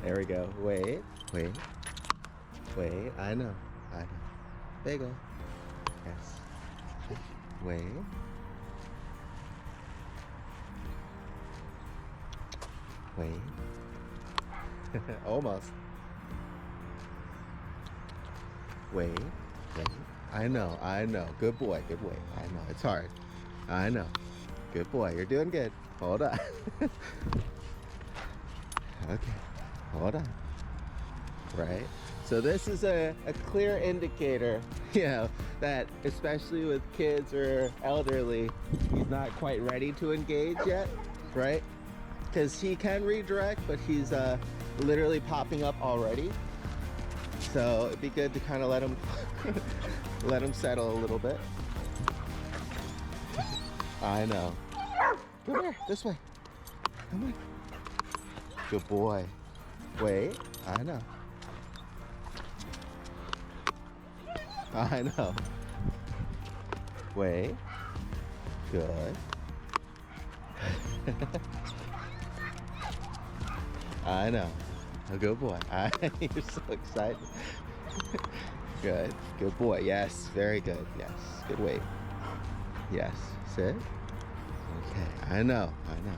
There we go. Wait, wait, wait. I know. I know. Bagel. Yes. Wait. Wait. Almost. Wait. Wait. I know. I know. Good boy. Good boy. I know. It's hard. I know. Good boy. You're doing good. Hold on. Okay. Hold on. Right. So this is a clear indicator, you know, that especially with kids or elderly, he's not quite ready to engage yet, right? Because he can redirect, but he's literally popping up already. So it'd be good to kind of let him let him settle a little bit. I know. Come here, this way. Come on. Good boy. Wait, I know. I know. Wait. Good. I know. A good boy. You're so excited. Good. Good boy. Yes. Very good. Yes. Good weight. Yes. Sit. Okay. I know. I know.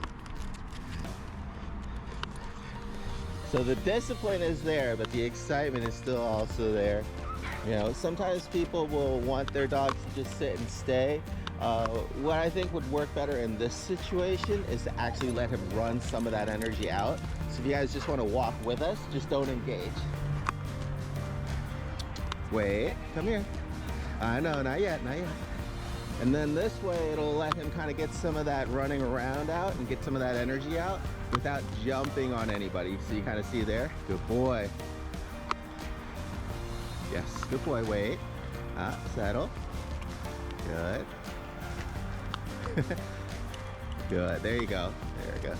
So the discipline is there, but the excitement is still also there. You know, sometimes people will want their dogs to just sit and stay. What I think would work better in this situation is to actually let him run some of that energy out. So if you guys just want to walk with us, just don't engage. Wait, come here. I know, not yet, not yet. And then this way it'll let him kind of get some of that running around out and get some of that energy out without jumping on anybody. So you kind of see there. Good boy. Yes, good boy. Wait. Settle. Good. Good. There you go. There we go.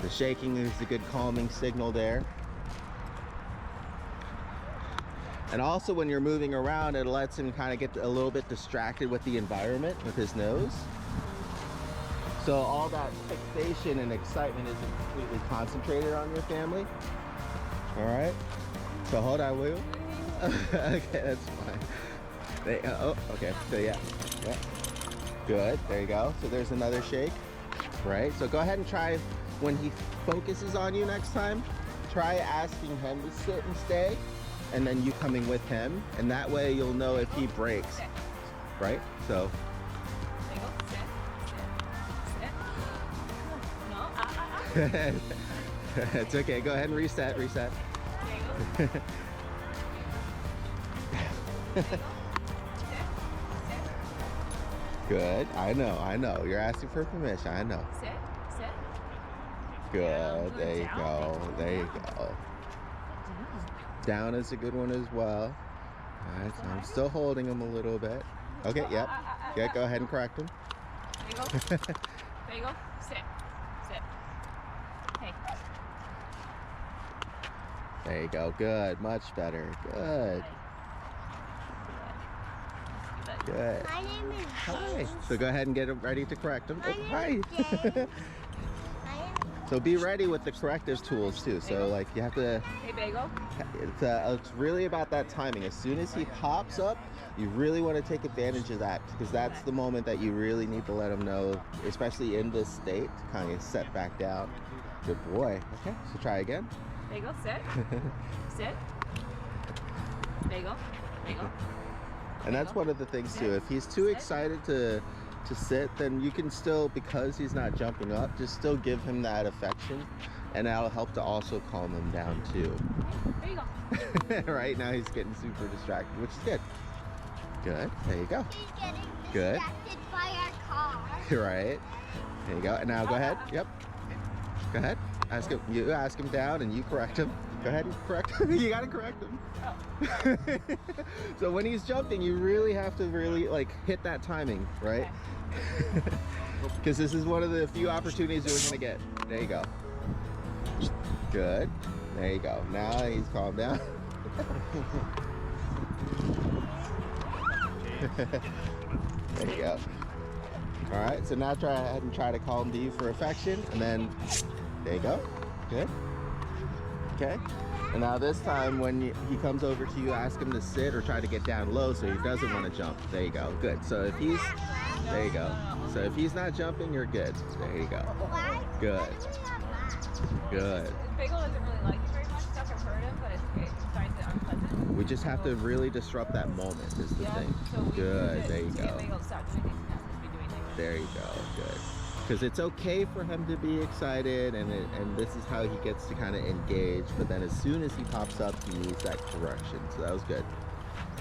The shaking is a good calming signal there. And also when you're moving around, it lets him kind of get a little bit distracted with the environment with his nose. So all that fixation and excitement isn't completely concentrated on your family. All right. So hold on, will you? Okay, that's fine. Oh, okay. So yeah. Good. There you go. So there's another shake. Right. So go ahead and try when he focuses on you next time. Try asking him to sit and stay, and then you coming with him, and that way you'll know if he breaks. Right. So. It's okay. Go ahead and reset. Reset. Good. I know. I know. You're asking for permission. I know. Sit. Sit. Good. There you go. There you go. Down is a good one as well. All right. So I'm still holding him a little bit. Okay. Yep. Yeah. Go ahead and correct him. There you go. There you go. Sit. Sit. Hey. There you go. Good. Much better. Good. Good. My name is Hi. James. So go ahead and get him ready to correct him. My Oh, name hi. is James. So be ready with the corrective tools too. So like you have to, Hey, Bagel. it's really about that timing. As soon as he pops up, you really want to take advantage of that, because that's the moment that you really need to let him know, especially in this state, to kind of set back down. Good boy. Okay, so try again. Bagel, sit. Sit. Bagel. Bagel. And that's one of the things too. If he's too excited to sit, then you can still, because he's not jumping up, just still give him that affection, and that'll help to also calm him down too. There you go. Right now he's getting super distracted, which is good. Good. There you go. He's getting Good. distracted by our car. Right. There you go. And now go ahead. Yep. Go ahead. Ask him. You ask him down, and you correct him. Go ahead and correct him. You gotta correct him. So when he's jumping, you really have to like hit that timing, right? Because this is one of the few opportunities we're gonna get. There you go. Good. There you go. Now he's calmed down. There you go. All right, so now try ahead and try to call him to you for affection, and then there you go. Good. Okay. And now this time when he comes over to you, ask him to sit or try to get down low so he doesn't want to jump. There you go. Good. So if he's, there you go. So if he's not jumping, you're good. There you go. Good. Good. Begal doesn't really like you very much. Stuff I've heard him, but it finds it unpleasant. We just have to really disrupt that moment is the thing. So we Good. There you go. Begal to stop doing things he has to be doing things. There you go. Good. Because it's okay for him to be excited, and this is how he gets to kind of engage. But then as soon as he pops up, he needs that correction. So that was good.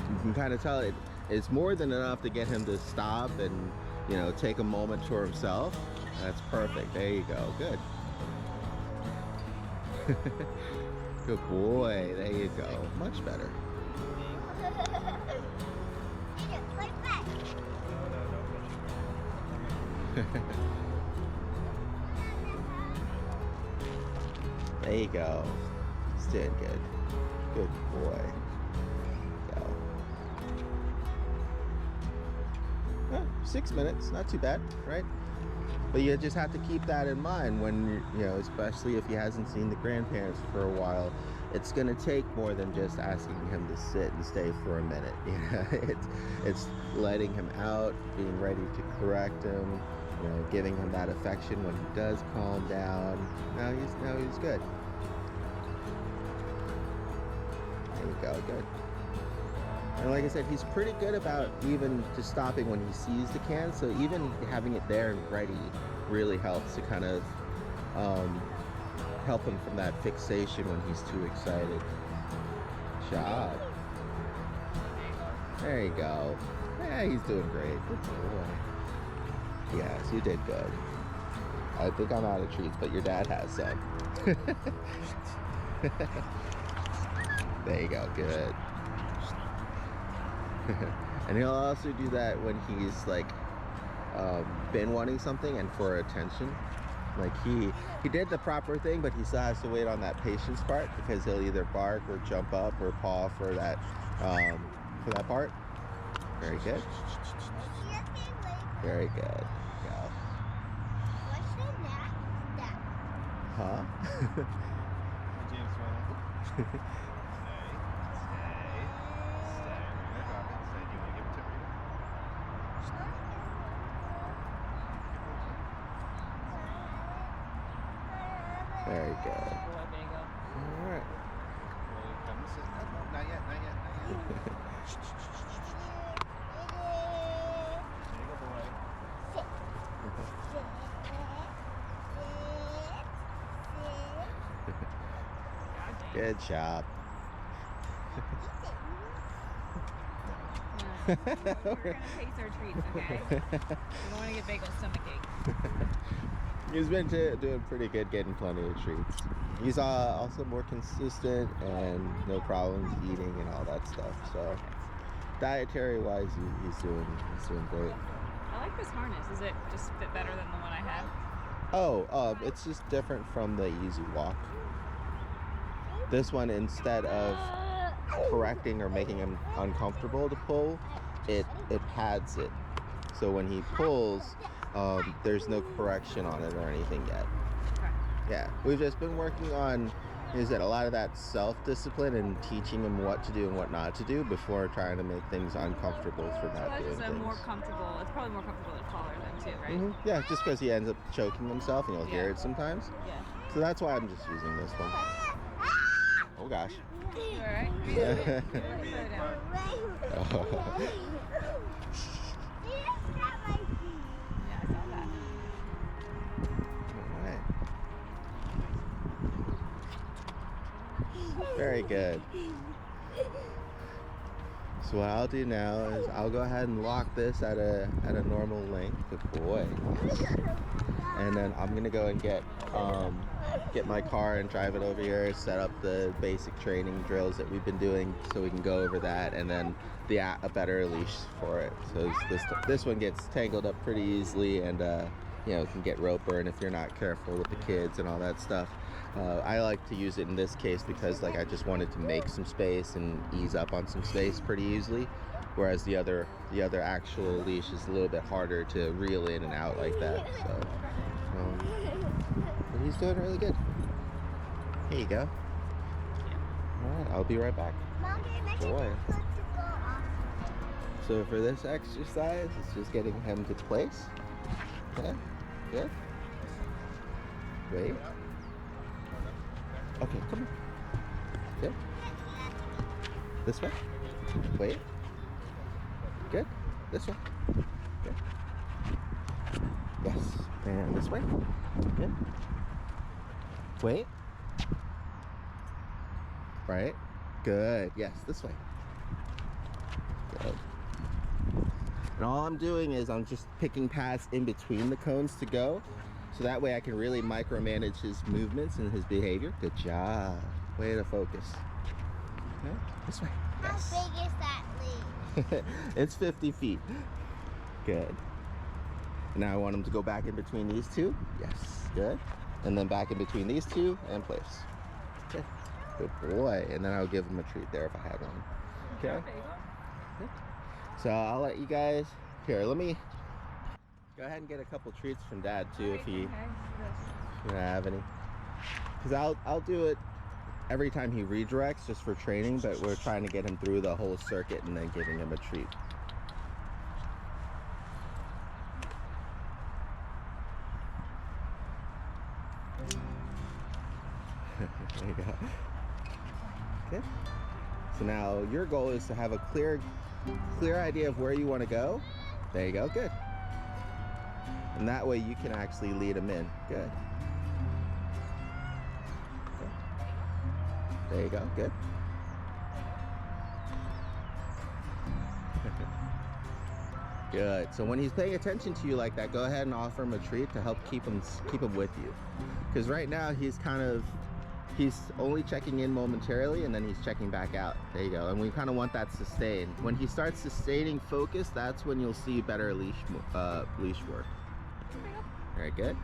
You can kind of tell it's more than enough to get him to stop and, you know, take a moment for himself. That's perfect. There you go. Good. Good boy. There you go. Much better. There you go. He's doing good. Good boy. Go. Oh, 6 minutes, not too bad, right? But you just have to keep that in mind when you know, especially if he hasn't seen the grandparents for a while. It's gonna take more than just asking him to sit and stay for a minute. You know, it's letting him out, being ready to correct him. You know, giving him that affection when he does calm down. Now he's good. There you go, good. And like I said, he's pretty good about even just stopping when he sees the can. So even having it there and ready really helps to kind of help him from that fixation when he's too excited. Good job. There you go. Yeah, he's doing great. Good boy. Yes, you did good. I think I'm out of treats, but your dad has some. There you go, good. And he'll also do that when he's like been wanting something and for attention. Like he did the proper thing, but he still has to wait on that patience part because he'll either bark or jump up or paw for that part. Very good. Very good. Go. What's the next step? Huh? James, stay. We're gonna drop it. Stay. Do you want to give it to me? Very good. Boy, Begal. All right. Will you come sit? No, not yet. Not yet. Not yet. There you go, boy. Good job. We're gonna taste our treats, okay? We don't want to get Begal stomachache. He's been doing pretty good, getting plenty of treats. He's also more consistent and no problems eating and all that stuff. So, dietary wise, he's doing great. I like this harness. Does it just fit better than the one I had? Oh, it's just different from the Easy Walk. This one, instead of correcting or making him uncomfortable to pull, it pads it. So when he pulls, there's no correction on it or anything yet. Okay. Yeah, we've just been working on a lot of that self-discipline and teaching him what to do and what not to do before trying to make things uncomfortable for So not that's doing just a things. more comfortable. It's probably more comfortable than taller than too, right? Yeah, just because he ends up choking himself and you'll hear Yeah. it sometimes. Yeah. So that's why I'm just using this one. Oh gosh. You alright? Yeah. Put it down. Oh. Yeah, I saw that. Alright. Very good. So what I'll do now is I'll go ahead and lock this at a normal length. Good boy. And then I'm gonna go and get my car and drive it over here, set up the basic training drills that we've been doing so we can go over that, and then a better leash for it. So this one gets tangled up pretty easily and you know, can get rope burn if you're not careful with the kids and all that stuff. I like to use it in this case because like I just wanted to make some space and ease up on some space pretty easily. whereas the other actual leash is a little bit harder to reel in and out like that. So, but he's doing really good. Here you go. All right, I'll be right back. Boy. So for this exercise, it's just getting him to place. Okay, good. Wait. Okay, come on. Good. This way. Wait. Good. This way. Good. Yes. And this way. Good. Wait. Right. Good. Yes, this way. Good. And all I'm doing is I'm just picking paths in between the cones to go, so that way I can really micromanage his movements and his behavior. Good job. Way to focus. Okay. This way. Yes. How big is that leaf? It's 50 feet. Good. Now I want him to go back in between these two. Yes. Good. And then back in between these two and place. Okay. Good boy. And then I'll give him a treat there if I had one. Okay. Good. So I'll let you guys, here, let me go ahead and get a couple treats from Dad too, if he doesn't have any. Because I'll do it every time he redirects just for training, but we're trying to get him through the whole circuit and then giving him a treat. There you go. Okay. So now your goal is to have a clear idea of where you want to go. There you go. Good. And that way you can actually lead them in. Good. Okay. There you go. Good. Good. So when he's paying attention to you like that, go ahead and offer him a treat to help keep him with you. Because right now he's only checking in momentarily and then he's checking back out. There you go. And we kind of want that sustained. When he starts sustaining focus, that's when you'll see better leash work. Very good.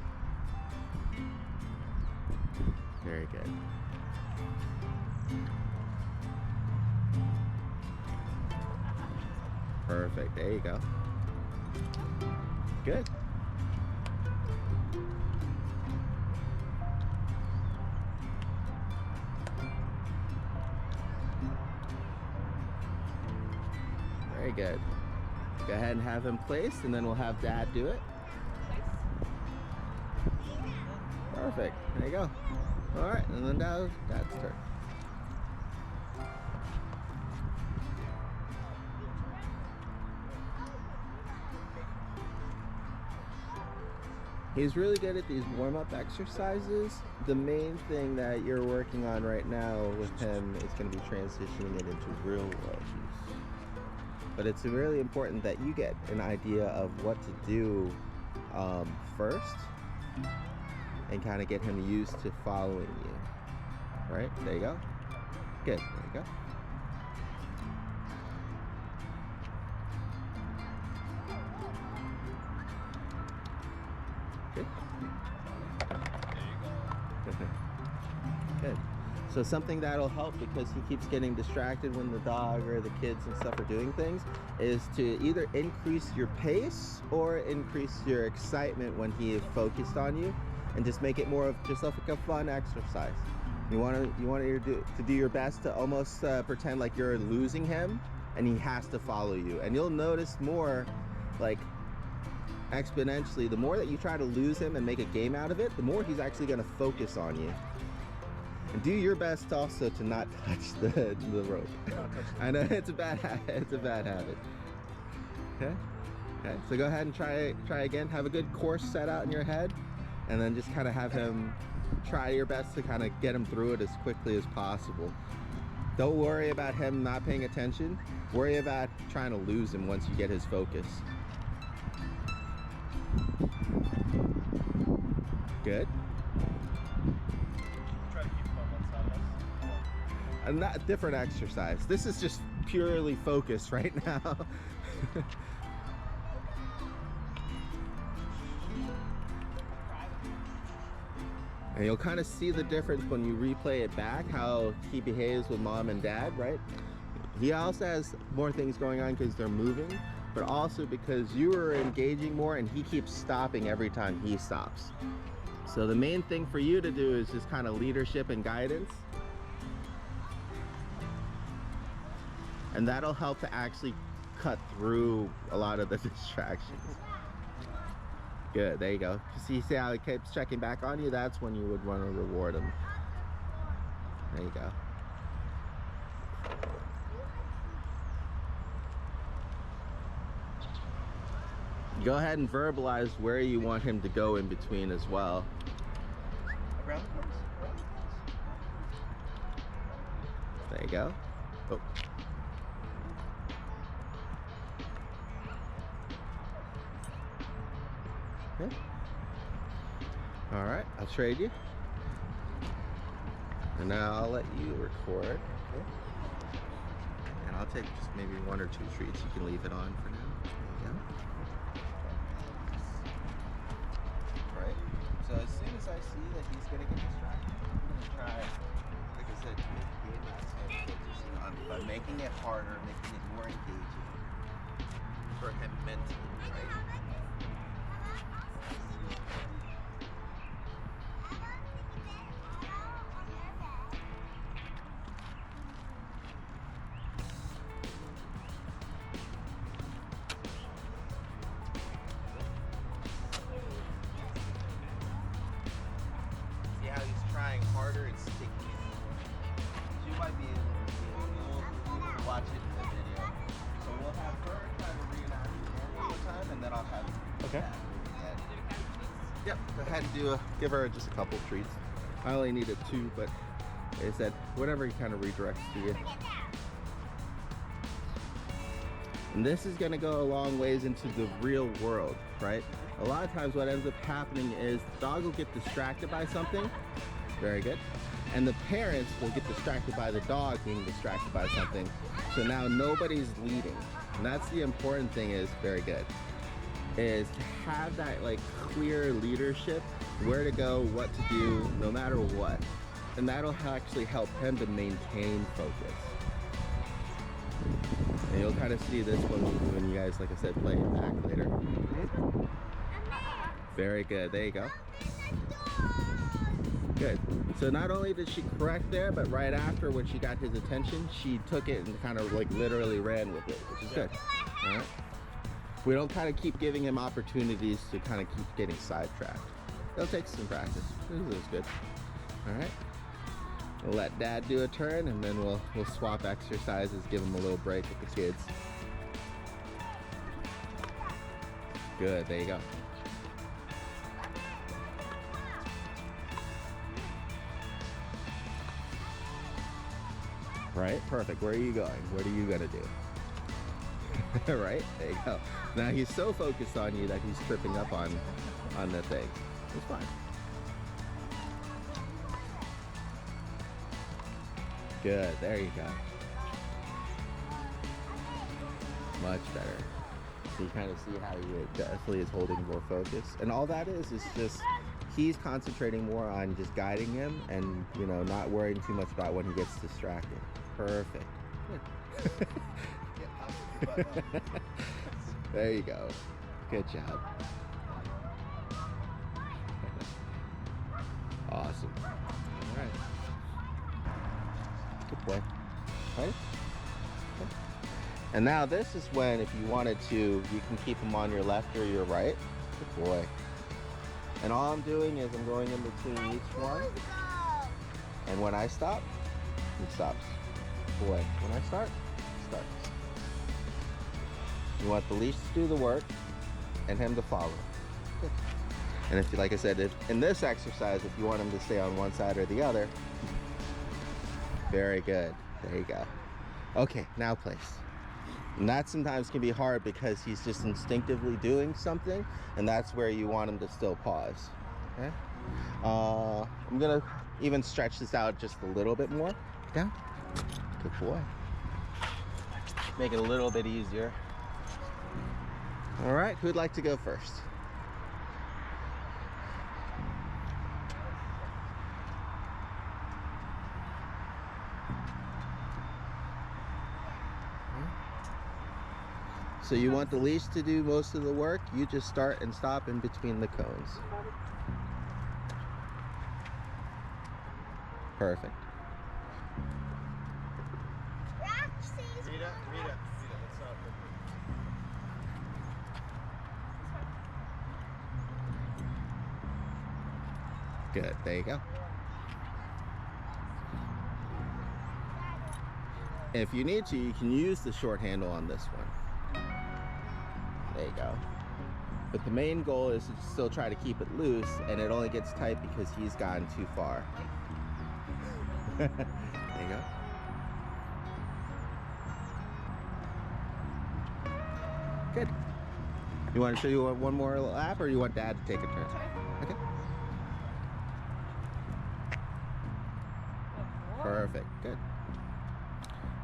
Very good. Perfect. There you go. Good. Very good. Go ahead and have him placed, and then we'll have Dad do it. Perfect. There you go. All right, and then now Dad's turn. He's really good at these warm-up exercises. The main thing that you're working on right now with him is going to be transitioning it into real world use. But it's really important that you get an idea of what to do first and kind of get him used to following you. Right? There you go. Good. There you go. Good. Good. So something that'll help, because he keeps getting distracted when the dog or the kids and stuff are doing things, is to either increase your pace or increase your excitement when he is focused on you, and just make it more of just like a fun exercise. You want to do your best to almost pretend like you're losing him and he has to follow you. And you'll notice more, like exponentially, the more that you try to lose him and make a game out of it, the more he's actually going to focus on you. And do your best also to not touch the rope. I know it's a bad habit. It's a bad habit. Okay. Okay. So go ahead and try again. Have a good course set out in your head, and then just kind of have him try your best to kind of get him through it as quickly as possible. Don't worry about him not paying attention. Worry about trying to lose him once you get his focus. Good. Try to keep him on one side of us. And not different exercise. This is just purely focus right now. And you'll kind of see the difference when you replay it back, how he behaves with mom and dad, right? He also has more things going on because they're moving, but also because you are engaging more and he keeps stopping every time he stops. So the main thing for you to do is just kind of leadership and guidance. And that'll help to actually cut through a lot of the distractions. Good, there you go. See how he keeps checking back on you? That's when you would want to reward him. There you go. Go ahead and verbalize where you want him to go in between as well. Around the corners. Around the corners. There you go. Oh. Okay. All right, I'll trade you. And now I'll let you record. Okay. And I'll take just maybe 1 or 2 treats. You can leave it on for now. There you go. Right. So as soon as I see that he's gonna get distracted, I'm gonna try, like I said, to make the game not so just by making it harder, making it more engaging for him mentally, right? See how he's trying harder and sticking it. You might be able to see it. You'll watch it in the video. So we'll have her kind of reenact it one more time, and then I'll have Okay. Did it kind of treats? Yep, go ahead and give her just a couple treats. I only needed 2, but like I said, whatever he kind of redirects to you. And this is gonna go a long ways into the real world, right? A lot of times what ends up happening is the dog will get distracted by something, very good, and the parents will get distracted by the dog being distracted by something. So now nobody's leading. And that's the important thing is, very good, is to have that like clear leadership, where to go, what to do, no matter what. And that'll actually help him to maintain focus. And you'll kind of see this when you guys, like I said, play it back later. Very good, there you go. Good. So not only did she correct there, but right after when she got his attention, she took it and kind of like literally ran with it, which is good. All right. We don't kind of keep giving him opportunities to kind of keep getting sidetracked. It'll take some practice. This is good. All right. We'll let Dad do a turn, and then we'll swap exercises, give him a little break with the kids. Good, there you go. Right, perfect. Where are you going? What are you gonna do? Right, there you go. Now he's so focused on you that he's tripping up on the thing. It's fine. Good, there you go. Much better. So you kind of see how he definitely is holding more focus. And all that is just, he's concentrating more on just guiding him and, you know, not worrying too much about when he gets distracted. Perfect. There you go. Good job. Awesome. All right. Good boy. Right? Okay. And now this is when, if you wanted to, you can keep him on your left or your right. Good boy. And all I'm doing is I'm going in between each one. And when I stop, he stops. Boy, when I start, he starts. You want the leash to do the work and him to follow. Good. And if, like I said, in this exercise, if you want him to stay on one side or the other, very good. There you go. Okay, now place. And that sometimes can be hard because he's just instinctively doing something, and that's where you want him to still pause. Okay. I'm gonna even stretch this out just a little bit more. Down. Good boy. Make it a little bit easier. All right, who'd like to go first? So you want the leash to do most of the work, you just start and stop in between the cones. Perfect. Roxy's Rita, let's stop. Good, there you go. If you need to, you can use the short handle on this one. There you go. But the main goal is to still try to keep it loose, and it only gets tight because he's gone too far. There you go. Good. You want to show you one more lap, or you want Dad to take a turn? Okay. Perfect. Good.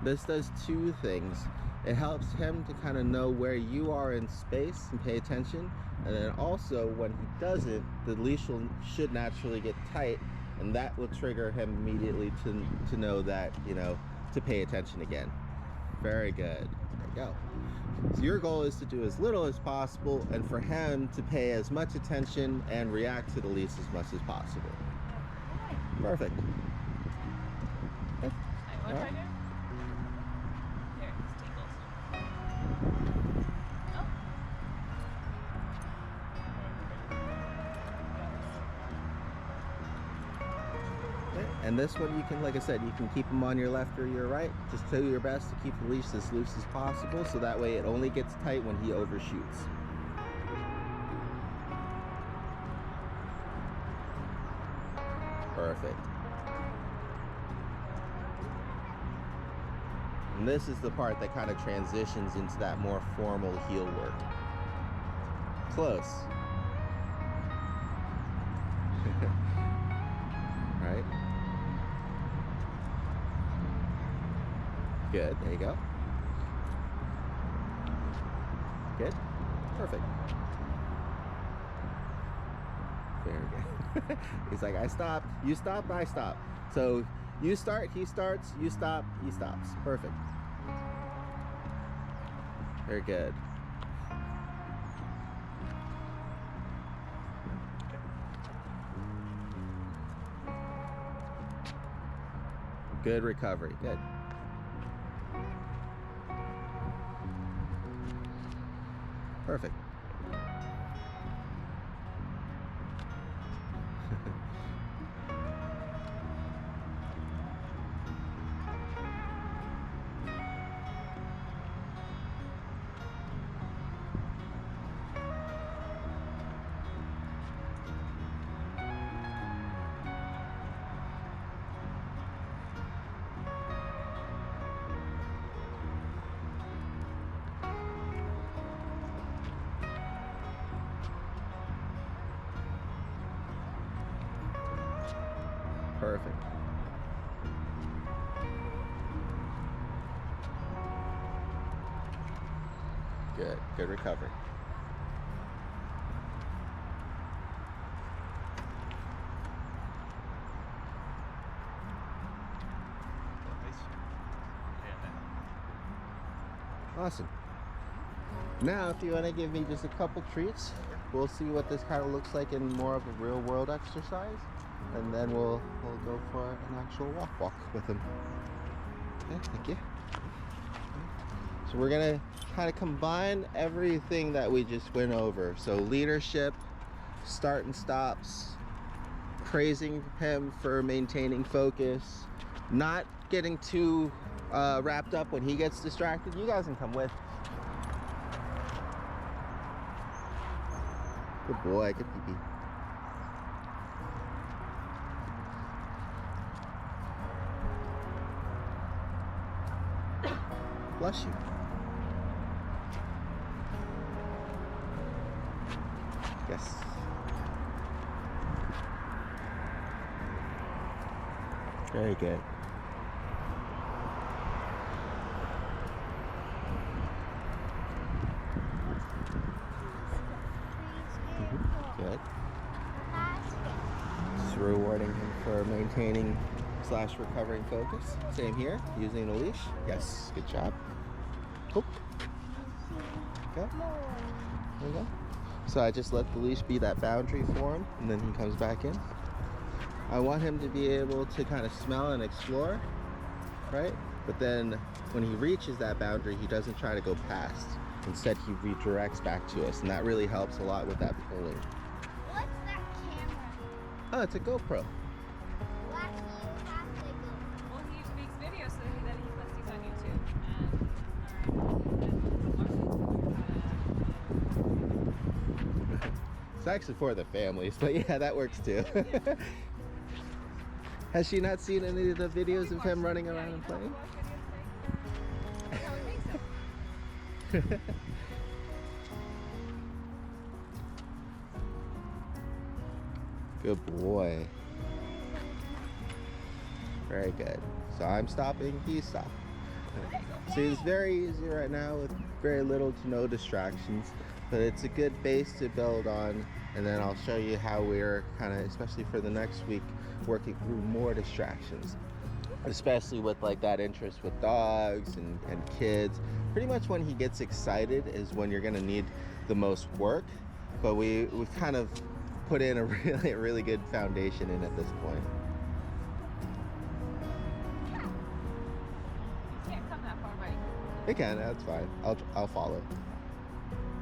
This does two things. It helps him to kind of know where you are in space and pay attention. And then also, when he doesn't, the leash should naturally get tight, and that will trigger him immediately to know that, you know, to pay attention again. Very good. There you go. So your goal is to do as little as possible, and for him to pay as much attention and react to the leash as much as possible. Perfect. Wait, what do I do? There, it's tingles. Okay. And this one, you can, like I said, you can keep them on your left or your right. Just do your best to keep the leash as loose as possible, so that way it only gets tight when he overshoots. Perfect. And this is the part that kind of transitions into that more formal heel work. Close. Right? Good, there you go. Good. Perfect. Very good. He's like, I stopped, you stopped, I stopped. So you start, he starts, you stop, he stops. Perfect. Very good. Good recovery. Good. Perfect. Perfect. Good. Good recovery. Awesome. Now, if you want to give me just a couple treats, we'll see what this kind of looks like in more of a real world exercise, and then we'll go for an actual walk with him. Okay, thank you. So we're gonna kind of combine everything that we just went over. So leadership, start and stops, praising him for maintaining focus, not getting too wrapped up when he gets distracted. You guys can come with. Good boy, good pee-pee. Bless you. Yes. Very good. Good. Just rewarding him for maintaining / recovering focus. Same here, using the leash. Yes, good job. Oop. go. There you go. So I just let the leash be that boundary for him, and then he comes back in. I want him to be able to kind of smell and explore, right? But then when he reaches that boundary, he doesn't try to go past. Instead, he redirects back to us, and that really helps a lot with that pulling. What's that camera? Oh, it's a GoPro. Why do you have the GoPro? Well, he makes videos so that he puts these on YouTube. It's actually for the families, but yeah, that works too. Has she not seen any of the videos of him running around and playing? Good boy. Very good. So I'm stopping, he's stopping. See, it's very easy right now with very little to no distractions, but it's a good base to build on. And then I'll show you how we're kind of, especially for the next week, working through more distractions, especially with like that interest with dogs and kids. Pretty much when he gets excited is when you're gonna need the most work, but we've kind of put in a really good foundation in at this point. You can't come that far, buddy. It can, that's fine. I'll follow.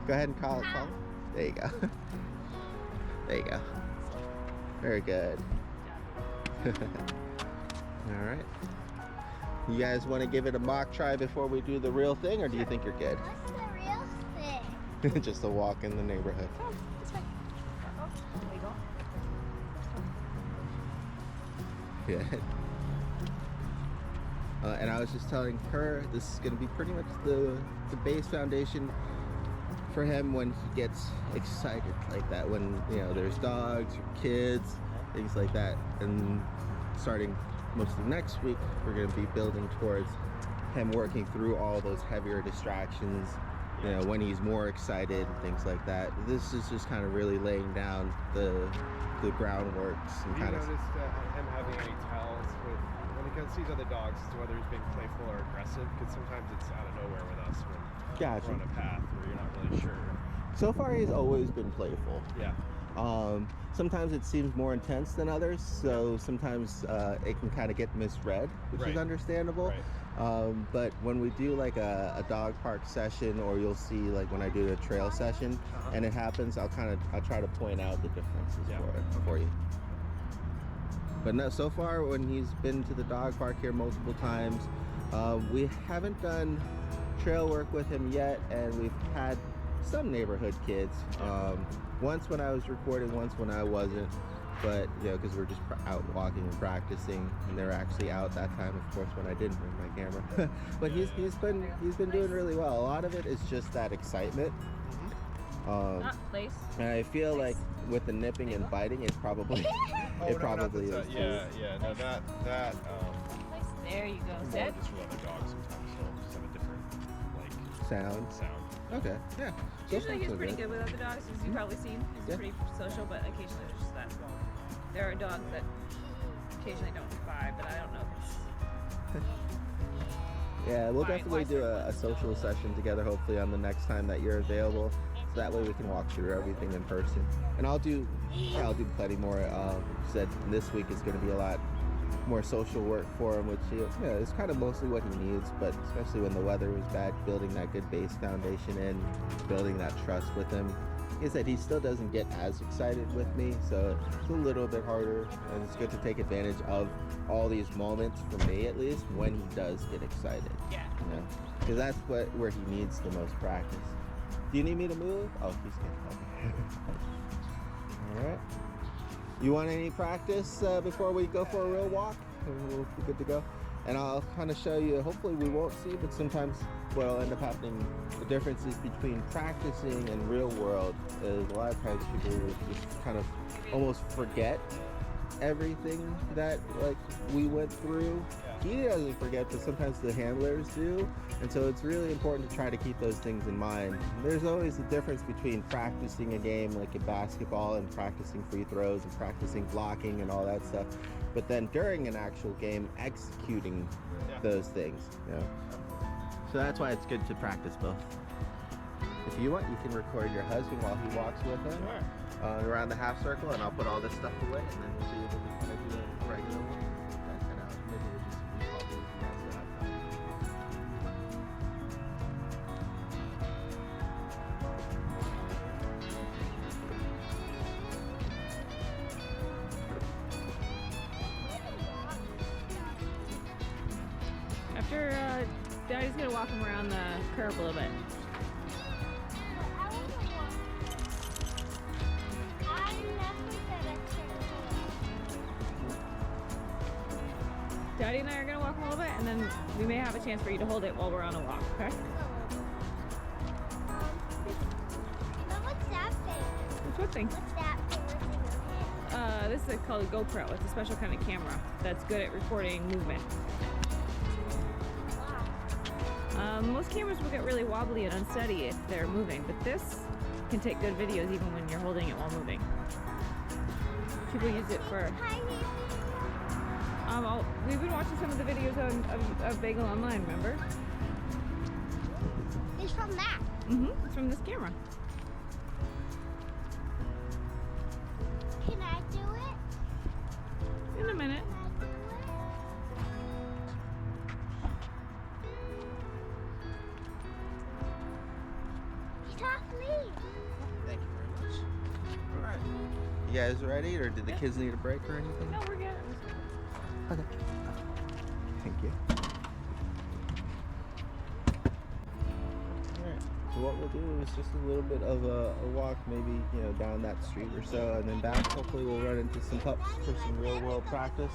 Go ahead and call it. Follow. There you go. There you go. Very good. All right. You guys want to give it a mock try before we do the real thing, or do you think you're good? What's the real thing? Just a walk in the neighborhood. Come, this way. There you go. Good. And I was just telling her this is going to be pretty much the base foundation for him when he gets excited like that, when there's dogs or kids, things like that. And starting most of next week, we're going to be building towards him working through all those heavier distractions, when he's more excited and things like that. This is just kind of really laying down the groundworks and Have kind you of. noticed him having any tells with when he sees other dogs as to whether he's being playful or aggressive? Because sometimes it's out of nowhere with us when Gotcha. we're on a path where you're not really sure. So far, he's always been playful. Yeah. Sometimes it seems more intense than others, so sometimes it can kind of get misread, which is Right. understandable. Right. But when we do like a dog park session, or you'll see like when I do a trail session, and it happens, I'll try to point out the differences Yeah. for you. But no, so far when he's been to the dog park here multiple times, we haven't done trail work with him yet, and we've had some neighborhood kids. Once when I was recording, once when I wasn't, but because we're just out walking and practicing, and they're actually out that time, of course, when I didn't bring my camera. But he's been doing really well. A lot of it is just that excitement. Not place. And I feel like with the nipping and biting, it probably it probably is. Yeah. No, that Place. There you go. more Sit. just with other dogs sometimes. They'll just have a different Sound. sound. Okay. Yeah. So Usually far, he's so pretty good. good with other dogs, as you've probably seen. He's Yeah. pretty social, but occasionally there's just that. There are dogs that occasionally don't vibe, but I don't know if it's. Yeah, we'll Fine, definitely why do certain a ones social don't. session together, hopefully on the next time that you're available. So that way we can walk through everything in person. And I'll do plenty more. Said this week is going to be a lot more social work for him, which is kind of mostly what he needs. But especially when the weather was bad, building that good base foundation in, building that trust with him. Like I said, he still doesn't get as excited with me, so it's a little bit harder. And it's good to take advantage of all these moments, for me at least, when he does get excited. Yeah. Because that's where he needs the most practice. Do you need me to move? Oh, he's good. Okay. All right. You want any practice before we go for a real walk? And we'll be good to go. And I'll kind of show you, hopefully we won't see, but sometimes what'll end up happening, the differences between practicing and real world is a lot of times people will just kind of almost forget everything that we went through. He doesn't forget, but sometimes the handlers do, and so it's really important to try to keep those things in mind. There's always a difference between practicing a game like a basketball and practicing free throws and practicing blocking and all that stuff, but then during an actual game, executing those things. So that's why it's good to practice both. If you want, you can record your husband while he walks with him around the half circle, and I'll put all this stuff away, and then we'll be able to kind of do a regular one. And maybe we'll just recall these and that's what I've done. After Daddy's gonna walk him around the curve a little bit. I want to walk. I never said a turtle. Daddy and I are gonna walk him a little bit, and then we may have a chance for you to hold it while we're on a walk. Okay? But what's that thing? Which what thing? What's that thing? What's in your hand? This is called a GoPro. It's a special kind of camera that's good at recording movement. Wow. Most cameras will get really wobbly and unsteady if they're moving, but this can take good videos even when you're holding it while moving. People use it for. We've been watching some of the videos of Begal online. Remember? It's from that. It's from this camera. Can I do it? In a minute. Can I do it? He's off me. Thank you very much. All right. You guys ready, or did the Yeah. kids need a break or anything? No, we're good. Okay. Thank you. Alright, so what we'll do is just a little bit of a walk, maybe, down that street or so, and then back. Hopefully we'll run into some pups for some real world practice.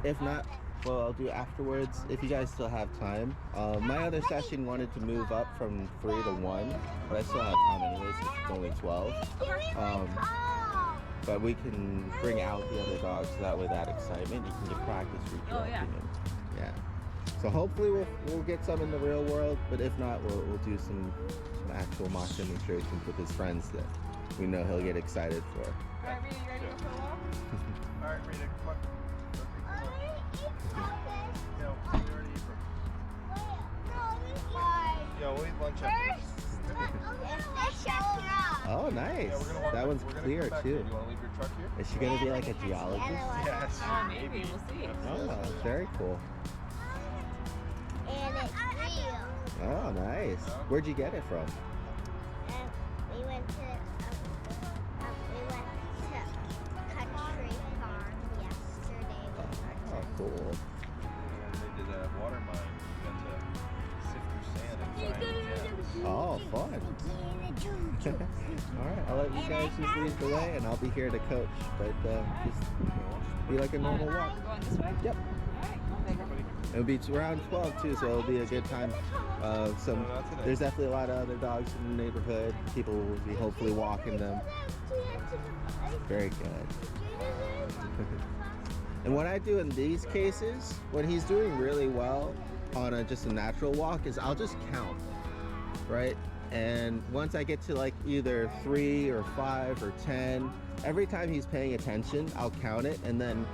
If not, well, I'll do afterwards, if you guys still have time. My other session wanted to move up from 3 to 1, but I still have time anyways, it's only 12. But we can bring out the other dogs, so that way that excitement, you can get practice redirecting them. Yeah. So hopefully we'll get some in the real world, but if not, we'll do some actual mock demonstrations with his friends that we know he'll get excited for. Alright, Rita, you ready to go for a walk? Alright, Rita, come on. Yeah, we'll eat lunch after this. Oh, nice. Yeah, we're gonna walk That back- one's we're gonna clear come back too. here. Do you want to leave your truck here? Is she gonna be like a geologist? Yes. Maybe. We'll see. Oh, very cool. And it's real. Oh, nice. Where'd you get it from? We went to country farm yesterday. Oh, cool. And they did a water mine. You got to sift through sand and find gems. Oh, fun. All right, I'll let you guys just lead the way, and I'll be here to coach. But just be like a normal walk. Going this way? Yep. Alright, come on, Begal. It'll be around 12 too, so it'll be a good time. There's definitely a lot of other dogs in the neighborhood. People will be hopefully walking them. Very good. And what I do in these cases, when he's doing really well on just a natural walk, is I'll just count, right? And once I get to like either 3 or 5 or 10, every time he's paying attention, I'll count it, and then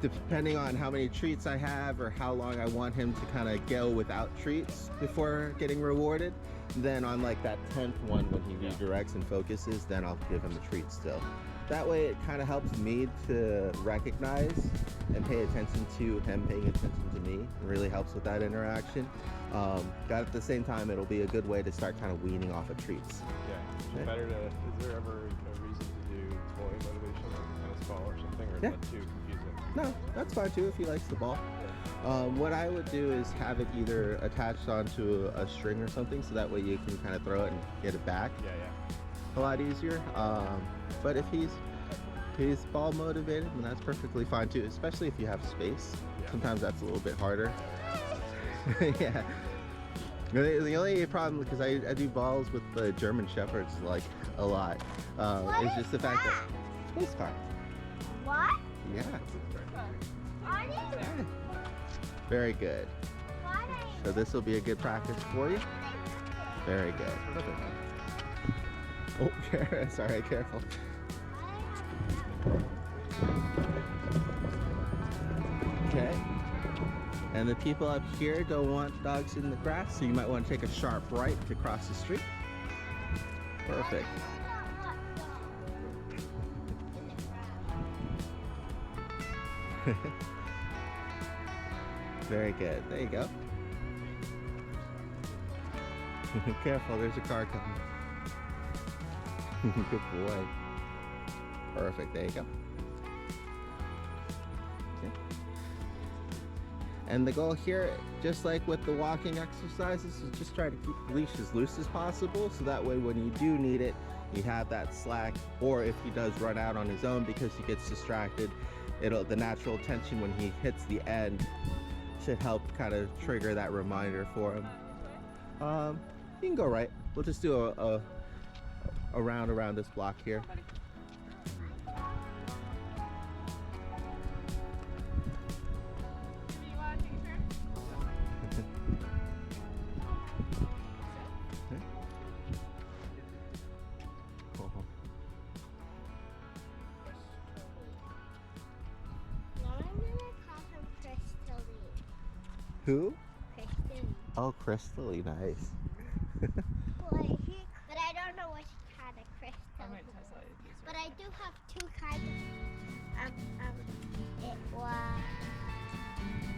depending on how many treats I have or how long I want him to kind of go without treats before getting rewarded, then on like that 10th one when he redirects and focuses, then I'll give him the treat still. That way it kind of helps me to recognize and pay attention to him paying attention to me. It really helps with that interaction. But at the same time, it'll be a good way to start kind of weaning off of treats. Yeah. Better to, is there ever a reason to do toy motivation like a tennis ball or something, or is Yeah. that too confusing? No, that's fine too if he likes the ball. What I would do is have it either attached onto a string or something, so that way you can kind of throw it and get it back Yeah, a lot easier. But if he's ball motivated, then that's perfectly fine too, especially if you have space. Yeah. Sometimes that's a little bit harder. Yeah. The only problem, because I do balls with the German Shepherds like a lot, is just the fact that space car. What? Yeah. Are they? Very good. Why So this will be a good practice for you. Very good. Perfect. Oh, sorry, careful. Okay. And the people up here don't want dogs in the grass, so you might want to take a sharp right to cross the street. Perfect. Very good. There you go. Careful, there's a car coming. Good boy. Perfect. There you go. Okay. And the goal here, just like with the walking exercises, is just try to keep the leash as loose as possible, so that way when you do need it, you have that slack. Or if he does run out on his own because he gets distracted, the natural tension when he hits the end should help kind of trigger that reminder for him. You can go right. We'll just do a round around this block here. Who? Kristen. Oh, Crystally, nice. But I don't know which kind of crystal. But I do have two kinds of it was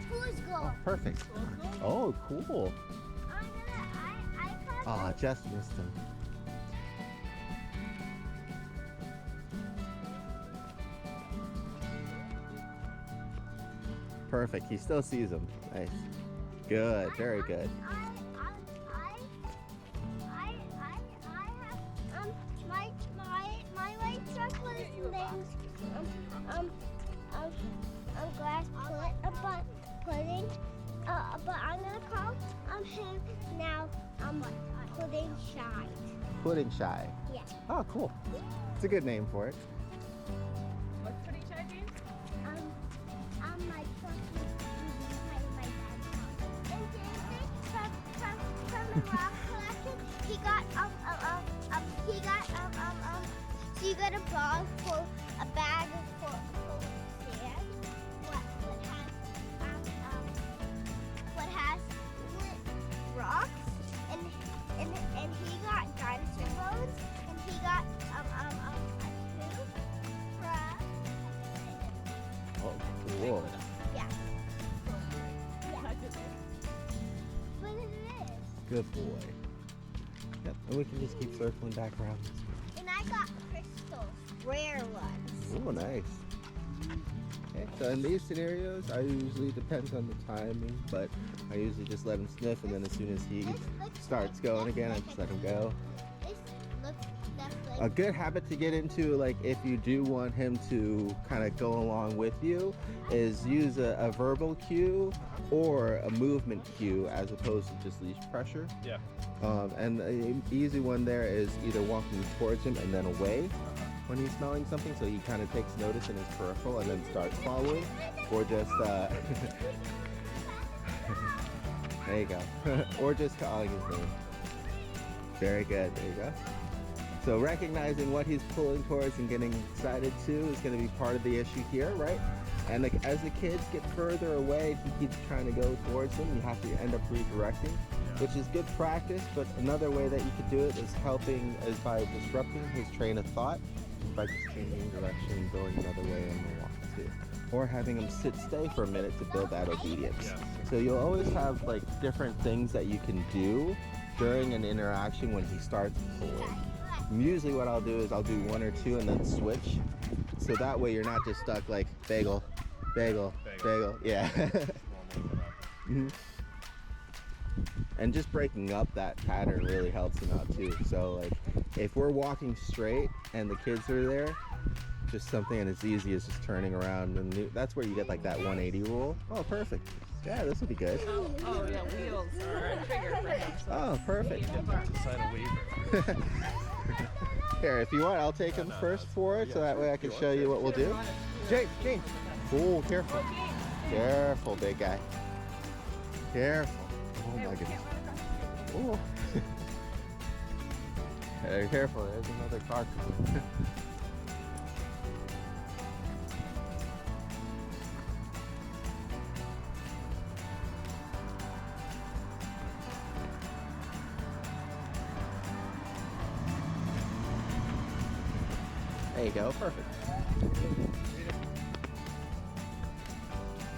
who's gold. Oh, perfect. Oh, cool. I caught Oh, just missed him. Perfect. He still sees him. Nice. Good. Very good. I have my white truck was named glass pudding. But I'm gonna call him now pudding shy. Pudding shy. Yeah. Oh, cool. It's a good name for it. What's pudding shy, James? My truck was behind my dad's house. And David from the rock collection, he got so you got a bag full of sand. What has rocks and he got dinosaur bones and he got a tooth from. Oh, cool. Yeah. But it is. Good boy. Yep. And we can just keep circling back around this way. And I got crystals, rare ones. Oh, nice. Okay, so in these scenarios, I usually, depends on the timing, but I usually just let him sniff, and then as soon as he starts going again, I just let him go. This looks A like good habit to get into, like if you do want him to kind of go along with you, is use a verbal cue or a movement cue as opposed to just leash pressure. Yeah. And an easy one there is either walking towards him and then away when he's smelling something, so he kind of takes notice in his peripheral and then starts following, or just there you go, or just calling his name. Very good. There you go. So recognizing what he's pulling towards and getting excited to is going to be part of the issue here, right? And like, as the kids get further away, he keeps trying to go towards them. You have to end up redirecting, which is good practice. But another way that you could do it is by disrupting his train of thought, by just changing direction, going another way on the walk too, or having him stay for a minute to build that obedience. Yeah. So you'll always have like different things that you can do during an interaction when he starts pulling. Usually what I'll do is I'll do one or two and then switch. So that way you're not just stuck like bagel, bagel, bagel. Yeah. Mhm. And just breaking up that pattern really helps him out too. So like if we're walking straight and the kids are there, just something as easy as just turning around, and that's where you get like that 180 rule. Oh, perfect. Yeah, this will be good. Oh yeah, wheels are a trigger for him. So Oh, perfect. To sign a waiver. Here, if you want, I'll take him first for it, so that way I can show you what we'll do. James. Oh, careful. Careful, big guy. Careful. Oh my goodness. Oh. Hey, careful, there's another car coming. There you go, perfect.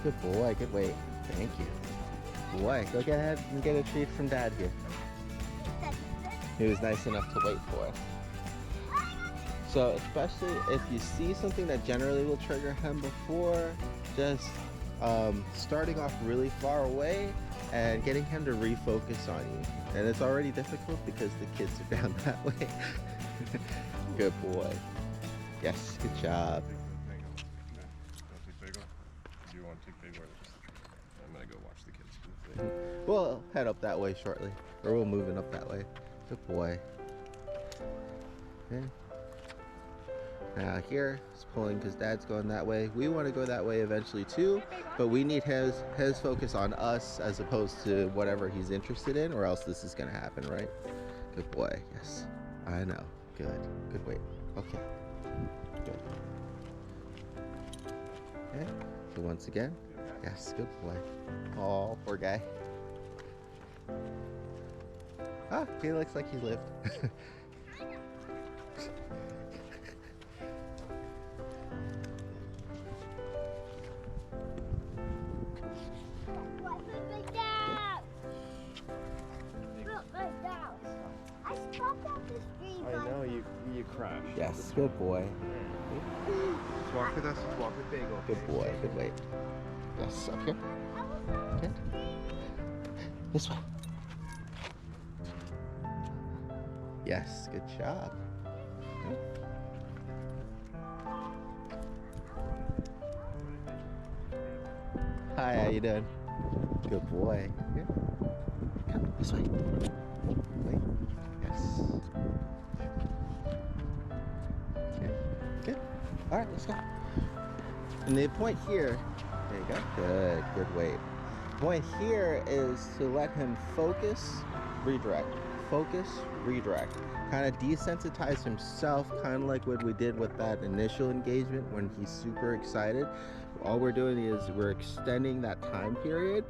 Good boy, good weight. Thank you. Boy, go get ahead and get a treat from Dad here. He was nice enough to wait for us. So especially if you see something that generally will trigger him before, just starting off really far away and getting him to refocus on you. And it's already difficult because the kids are down that way. Good boy. Yes, good job. Do you want to take Begal or just the tree? I'm gonna go watch the kids. We'll head up that way shortly, or we'll move it up that way. Good boy. Okay. Now here, it's pulling because Dad's going that way. We want to go that way eventually too, but we need his focus on us as opposed to whatever he's interested in, or else this is going to happen, right? Good boy. Yes, I know. Good. Good weight. Okay. Good. Okay. So once again, yes, good boy. Oh, poor guy. Ah, he looks like he lived. I know, you crashed. Yes, good boy. Just walk with us, just walk with Begal. Good boy, good weight. Yes, up here. Good. This way. Yes, good job. Good. Hi, how you doing? Good boy. Here. Come this way. Wait. Yes. Okay. Good. All right, let's go. And the point here, there you go. Good, good weight. The point here is to let him focus, redirect. Focus, redirect. Kind of desensitize himself, kind of like what we did with that initial engagement when he's super excited. All we're doing is we're extending that time period,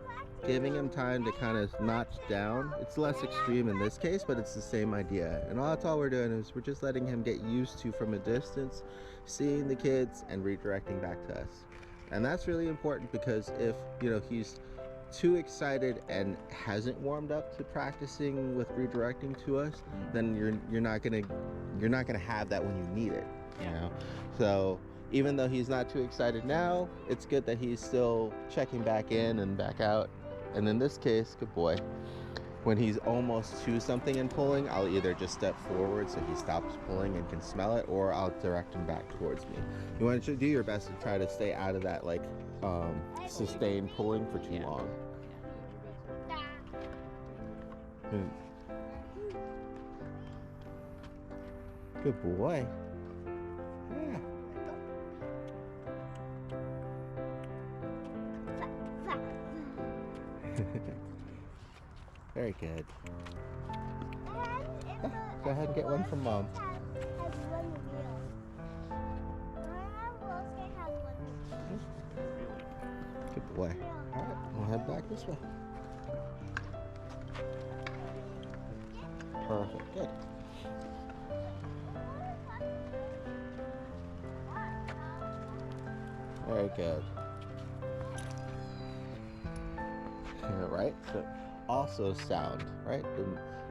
giving him time to kind of notch down. It's less extreme in this case, but it's the same idea. And that's all we're doing is we're just letting him get used to, from a distance, seeing the kids and redirecting back to us. And that's really important because if, you know, he's too excited and hasn't warmed up to practicing with redirecting to us, then you're not gonna have that when you need it, you know. So even though he's not too excited now, it's good that he's still checking back in and back out. And in this case, good boy, when he's almost to something and pulling, I'll either just step forward so he stops pulling and can smell it, or I'll direct him back towards me. You want to do your best to try to stay out of that like sustained pulling for too long. Good boy. Yeah. Very good. Go ahead and get one from Mom. Good boy. All right, we'll head back this way. Perfect. Good. Very good. Yeah, right? So also sound, right?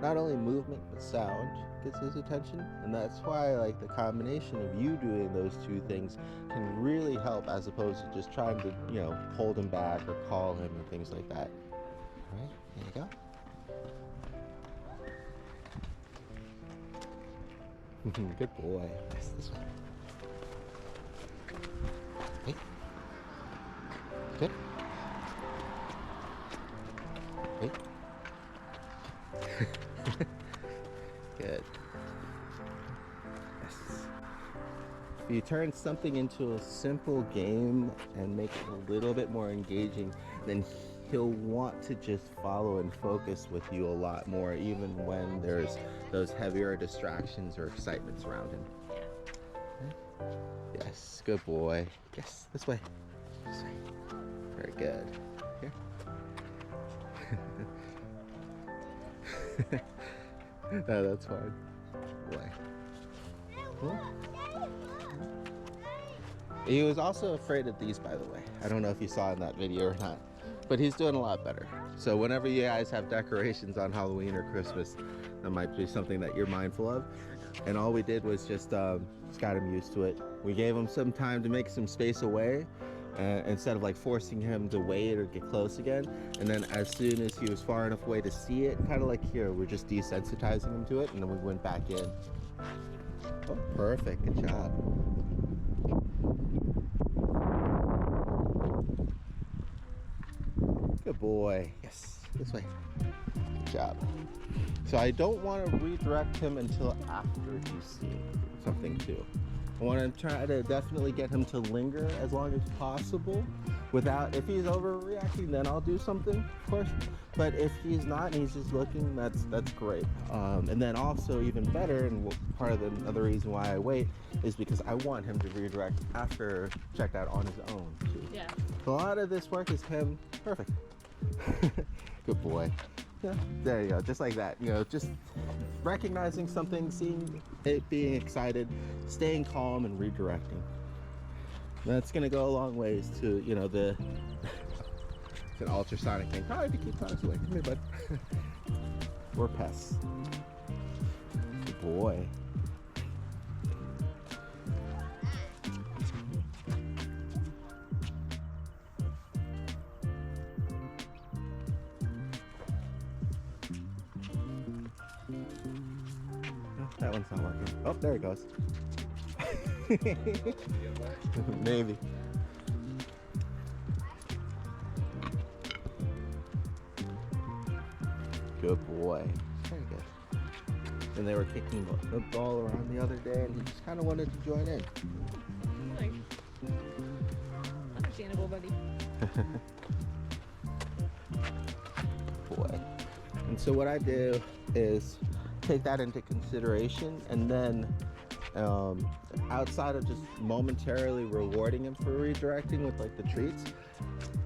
Not only movement, but sound gets his attention. And that's why, like, the combination of you doing those two things can really help, as opposed to just trying to, you know, hold him back or call him and things like that. All right, there you go. Good boy. Yes, this way. Hey. Good. Hey. Good. Yes. If you turn something into a simple game and make it a little bit more engaging, then he'll want to just follow and focus with you a lot more, even when there's those heavier distractions or excitements around him. Okay. Yes, good boy. Yes, this way. This way. Very good. Here. No, that's fine. Boy. Cool. He was also afraid of these, by the way. I don't know if you saw in that video or not, but he's doing a lot better. So whenever you guys have decorations on Halloween or Christmas, that might be something that you're mindful of. And all we did was just got him used to it. We gave him some time to make some space away, instead of like forcing him to wait or get close again. And then as soon as he was far enough away to see it, kind of like here, we're just desensitizing him to it, and then we went back in. Oh, perfect, good job. Good boy. Yes, this way. Good job. So I don't want to redirect him until after he's seen something too. I want to try to definitely get him to linger as long as possible without, if he's overreacting, then I'll do something, of course. But if he's not and he's just looking, that's great. And then also even better, and part of the other reason why I wait is because I want him to redirect after checked out on his own too. Yeah. A lot of this work is him. Perfect. Good boy. Yeah, there you go, just like that. You know, just recognizing something, seeing it, being excited, staying calm, and redirecting. That's gonna go a long ways to, you know, the it's an ultrasonic thing. Probably to keep dogs away. Come here, bud. We're pests. Good boy. That one's not working. Oh, there it goes. Maybe. Good boy. Very good. And they were kicking the ball around the other day, and he just kind of wanted to join in. Like, understandable, buddy. Boy. And so what I do is take that into consideration, and then outside of just momentarily rewarding him for redirecting with like the treats,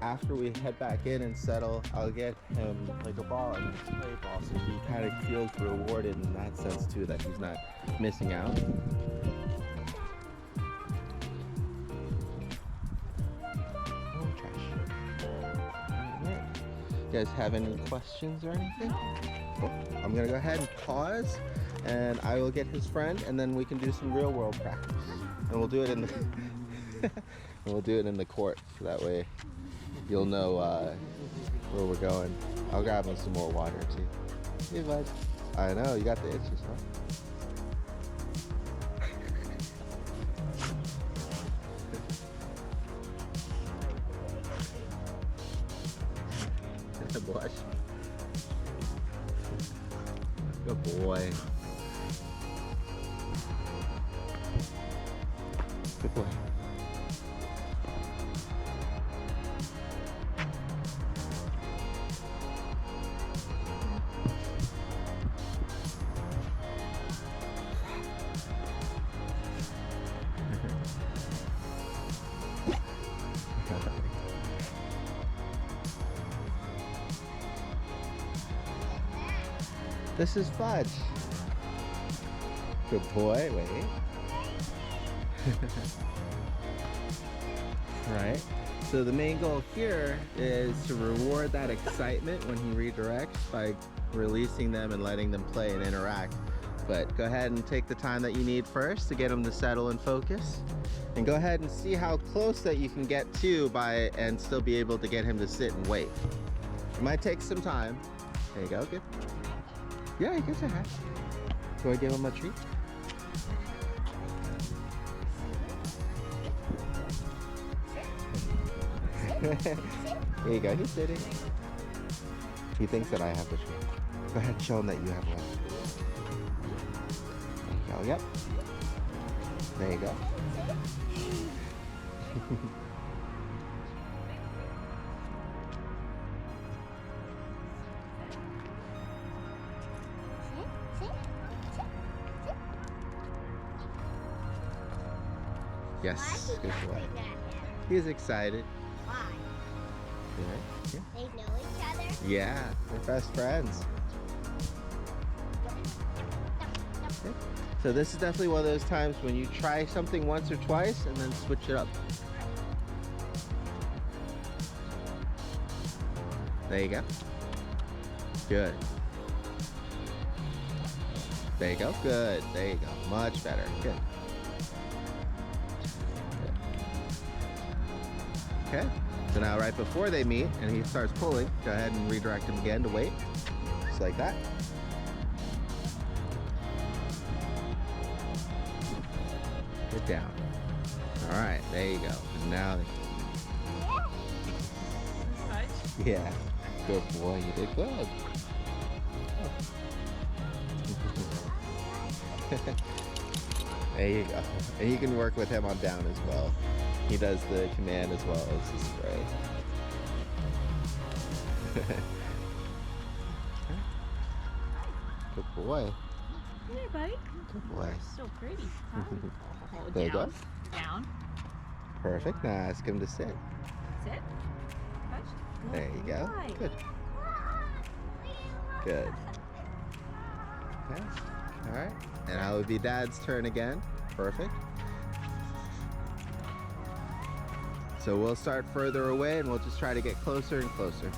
after we head back in and settle, I'll get him like a ball and a play ball, so he kind of feels rewarded in that sense too, that he's not missing out. Oh, trash. Alright. You guys have any questions or anything? Cool. I'm gonna go ahead and pause, and I will get his friend, and then we can do some real world practice. And we'll do it in the we'll do it in the court, so that way you'll know where we're going. I'll grab him some more water too. Hey, bud. I know, you got the itches, huh? Blush. Good boy. Good boy. This is Fudge. Good boy, wait. Right. So the main goal here is to reward that excitement when he redirects by releasing them and letting them play and interact. But go ahead and take the time that you need first to get them to settle and focus. And go ahead and see how close that you can get to and still be able to get him to sit and wait. It might take some time. There you go, good. Yeah, he gives a hat. Do I give him a treat? There you go, he's sitting. He thinks that I have the treat. Go ahead and show him that you have one. There you go, yep. There you go. Yes, good boy. He's excited. Why? Yeah. They know each other? Yeah, they're best friends. Stop, stop. So this is definitely one of those times when you try something once or twice and then switch it up. There you go. Good. There you go. Good. There you go. Much better. Good. Okay. So now right before they meet and he starts pulling, go ahead and redirect him again to wait. Just like that. Get down. All right. There you go. And now. Yeah. Good boy. You did good. There you go. And you can work with him on down as well. He does the command as well as the spray. Good boy. Hey, buddy. Good boy. So pretty. Huh? Oh, There you go. Down. Perfect. Now ask him to sit. Sit. Touch. There you go. Boy. Good. Good. Okay. All right. And now it would be Dad's turn again. Perfect. So we'll start further away and we'll just try to get closer and closer.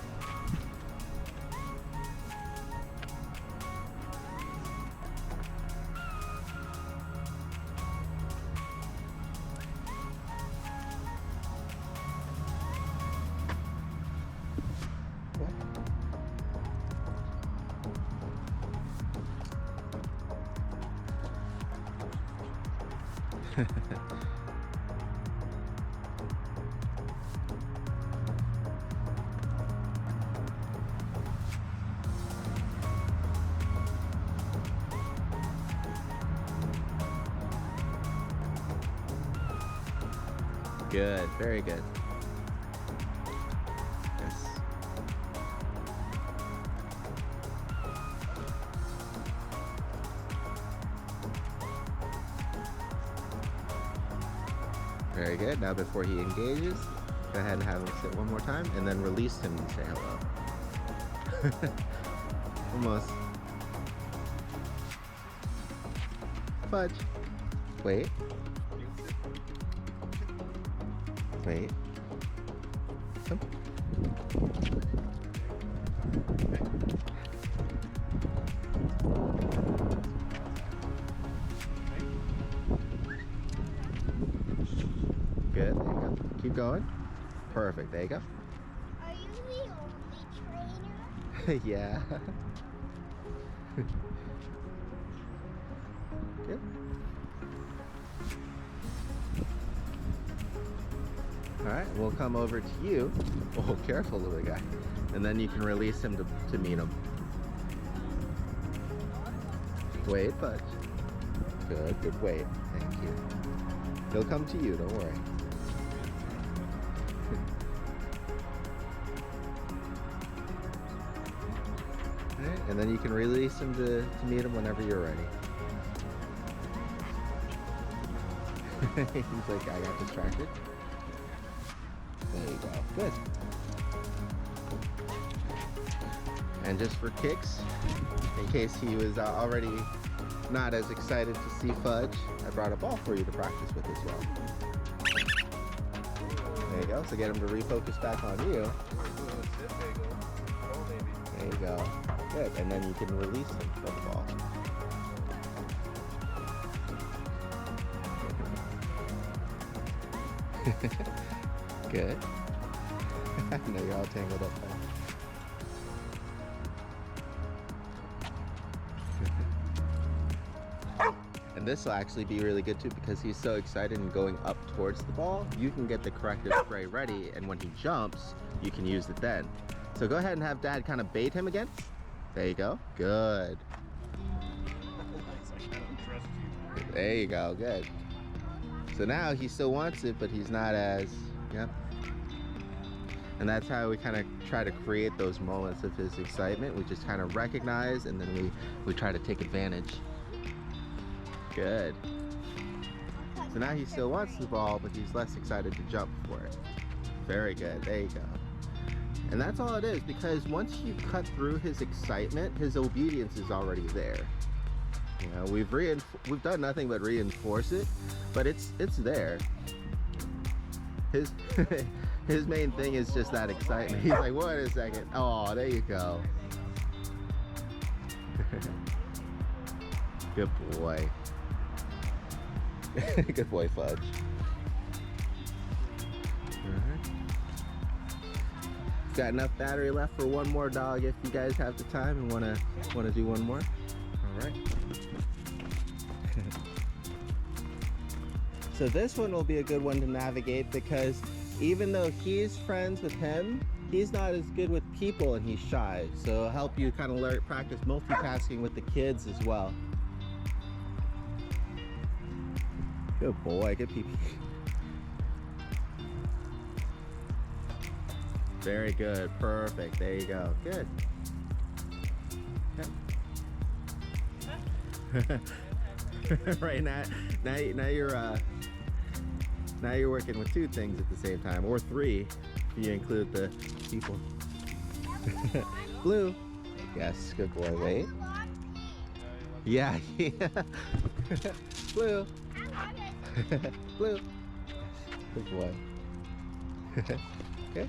Good, very good. Yes. Very good. Now before he engages, go ahead and have him sit one more time and then release him and say hello. Almost. Fudge. Wait. Wait. Come. Good, there you go. Keep going. Perfect, there you go. Are you the only trainer? Yeah. Good. Alright, we'll come over to you. Oh, careful, little guy. And then you can release him to meet him. Wait, Fudge. Good, good wait. Thank you. He'll come to you, don't worry. Alright, and then you can release him to meet him whenever you're ready. He's like, I got distracted. There you go. Good. And just for kicks, in case he was already not as excited to see Fudge, I brought a ball for you to practice with as well. There you go. So get him to refocus back on you. There you go. Good. And then you can release him from the ball. Good. I know you're all tangled up there. And this will actually be really good too because he's so excited and going up towards the ball. You can get the corrective spray ready, and when he jumps, you can use it then. So go ahead and have Dad kind of bait him again. There you go. Good. There you go. Good. So now he still wants it, but he's not as, yeah. And that's how we kind of try to create those moments of his excitement. We just kind of recognize, and then we try to take advantage. Good. So now he still wants the ball, but he's less excited to jump for it. Very good. There you go. And that's all it is, because once you cut through his excitement, his obedience is already there. You know, we've done nothing but reinforce it, but it's there. His his main thing is just that excitement. He's like, wait a second. Oh, there you go. Good boy. Good boy, Fudge. Got enough battery left for one more dog if you guys have the time and wanna do one more. All right. So this one will be a good one to navigate because even though he's friends with him, he's not as good with people and he's shy. So it'll help you kind of practice multitasking with the kids as well. Good boy, good pee-pee. Very good, perfect. There you go. Good. Okay. Right now you're working with two things at the same time, or three if you include the people. Blue. Yes, good boy. Wait. Yeah, yeah. Blue. Blue. Good boy. Okay.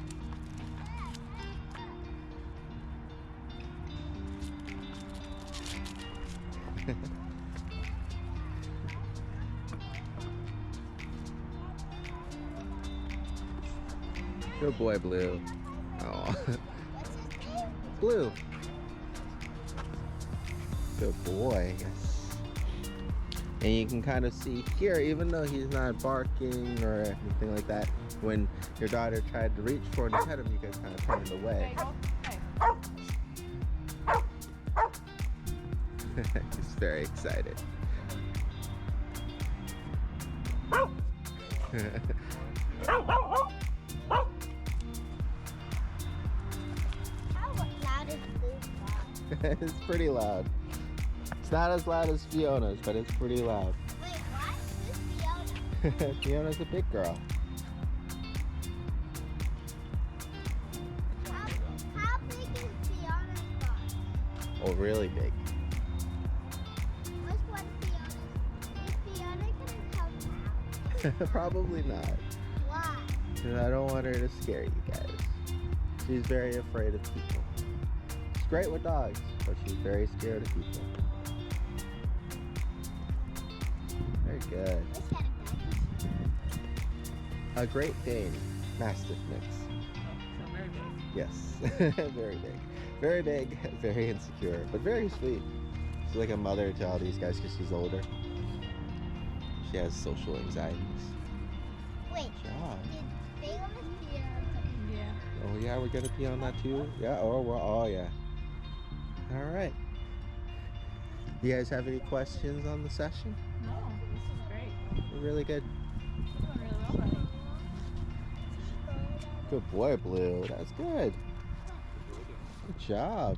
Good boy, Blue. Oh. Blue. Good boy. Yes. And you can kind of see here, even though he's not barking or anything like that, when your daughter tried to reach for him to pet him, you guys kind of turned away. He's very excited. How loud is Blue's dog? It's pretty loud. It's not as loud as Fiona's, but it's pretty loud. Wait, what? Who's Fiona? Fiona's a big girl. How big is Fiona's dog? Oh, really big. Which one Fiona's? Is Fiona gonna come out? Probably not. Why? Because I don't want her to scare you guys. She's very afraid of people. She's great with dogs, but she's very scared of people. Very good. Which kind of dog? A Great Dane Mastiff mix. So very big. Yes, very big. Very big, very insecure, but very sweet. She's like a mother to all these guys because she's older. She has social anxieties. Wait, Yeah. did Begal and Fiona? Yeah. Oh yeah, we're gonna pee on that too? Yeah, oh yeah. Alright. You guys have any questions on the session? No, this is great. We're really good. You're doing really well, buddy. Good boy, Blue. That's good. Good job.